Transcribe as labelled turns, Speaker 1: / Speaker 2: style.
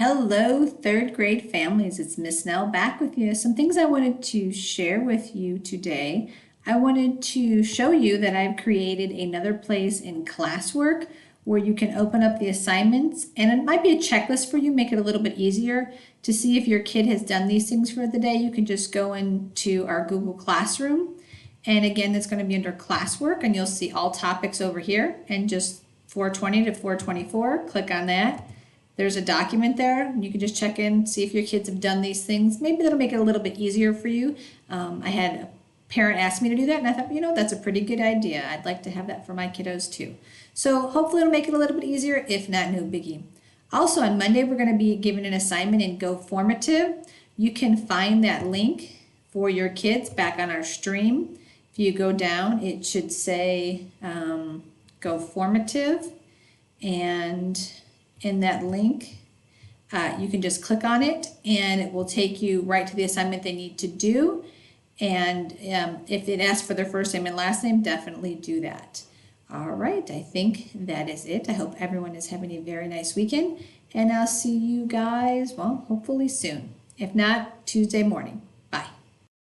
Speaker 1: Hello, third grade families. It's Miss Nell back with you. Some things I wanted to share with you today. I wanted to show you that I've created another place in classwork where you can open up the assignments, and it might be a checklist for you, make it a little bit easier to see if your kid has done these things for the day. You can just go into our Google Classroom, and again, it's going to be under classwork, and you'll see all topics over here, and just 420 to 424, click on that. There's a document there. You can just check in, see if your kids have done these things. Maybe that'll make it a little bit easier for you. I had a parent ask me to do that, and I thought, that's a pretty good idea. I'd like to have that for my kiddos too. So hopefully it'll make it a little bit easier. If not, no biggie. Also on Monday, we're going to be giving an assignment in Go Formative. You can find that link for your kids back on our stream. If you go down, it should say Go Formative, and in that link, you can just click on it and it will take you right to the assignment they need to do. And if it asks for their first name and last name, definitely do that. All right, I think that is it. I hope everyone is having a very nice weekend, and I'll see you guys, well, hopefully soon. If not, Tuesday morning.